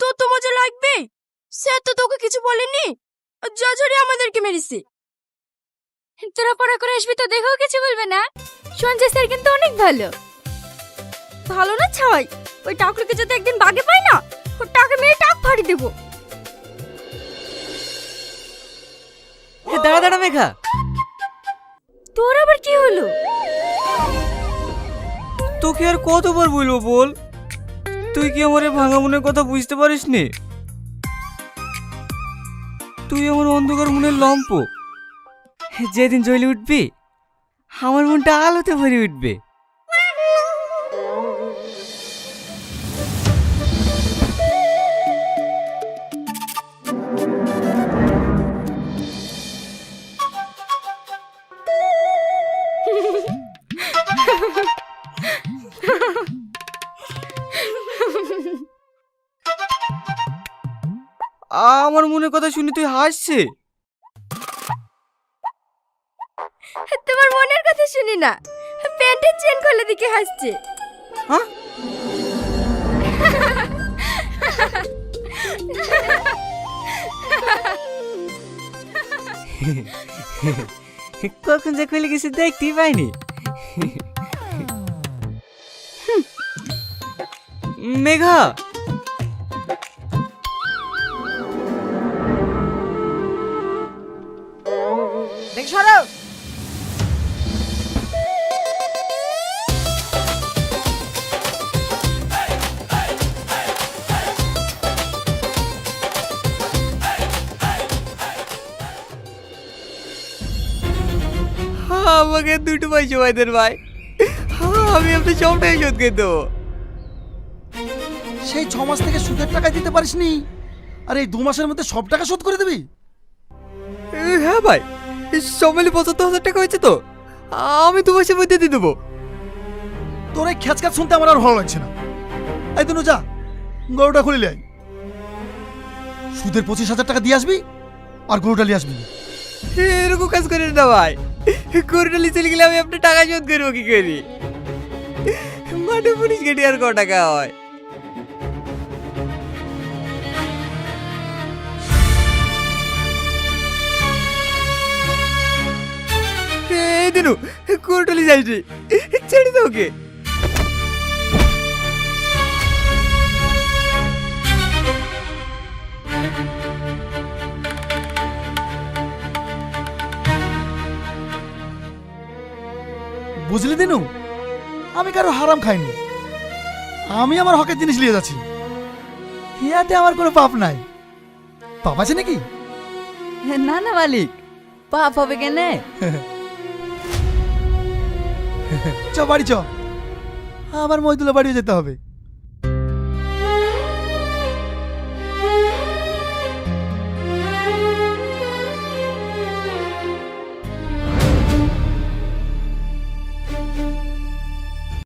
তোর তো মজা লাগবে। স্যার তো তোকে কিছু বলেনি, যা ঝরে আমাদেরকে মেরেছে। তোরা পড়া করে আসবি তো দেখেও কিছু বলবে না। সঞ্জয় স্যার কিন্তু অনেক ভালো। ভালো না ছাই, ওই টাকলুকে যদি একদিন বাগে পাই না, ওর টাকা মেরে টাক ফাড়ি দেবো। দাঁড়া দাঁড়া মেঘা, তোর আবার কি হলো? তোকে আর কতবার বলবো বল, তুই কি আমার এই ভাঙা মনের কথা বুঝতে পারিস নি? তুই আমার অন্ধকার মনের লম্প, যেদিন জ্বলে উঠবি আমার মনটা আলোতে ভরে উঠবে। আমার মনের কথা শুনে তুই হাসছে? তোমার মনের কথা শুনি না, প্যান্টের চেন খোলা দিকে হাসছে। হ্যাঁ, কখন যে খুলে গেছে দেখতেই পাইনি। মেঘা, দেখ সরো। আমাকে দুটো পয়সা ভাই দেন ভাই, আমি আপনি সবটাই শোধ করে দেবো। সেই 6 মাস থেকে সুদের টাকা দিতে পারিসনি, আর এই 2 মাসের মধ্যে সব টাকা শোধ করে দিবি? হ্যাঁ ভাই, সব মিলে 75,000 টাকা হয়েছে তো, আমি 2 মাসের মধ্যে দিয়ে দেবো। তোর এই খ্যাচখ্যাচ শুনতে আমার আর ভালো লাগছে না। এই দুনু যা, গরুটা খুলে লে আয়। সুদের 25,000 টাকা দিয়ে আসবি আর গরুটা নিয়ে আসবি। এরকম কাজ করেন না ভাই, গরুটা নিয়ে চলে গেলে আমি আপনার টাকা শোধ করবো কি করি? মাঠে পুলিশ কেটে আর ক টাকা হয়? এই দিনু, গরুটা নিয়ে যাইছি, ছেড়ে দে ওকে। বুঝলি দিনু, আমি কারো হারাম খাইনি, আমি আমার হকের জিনিস নিয়ে যাচ্ছি। ইয়াতে আমার কোনো পাপ নাই। পাপ আছে নাকি? না না মালিক, পাপ হবে কেন? চ বাড়ি চ, আবার মহিদুল্লাহ বাড়িও যেতে হবে।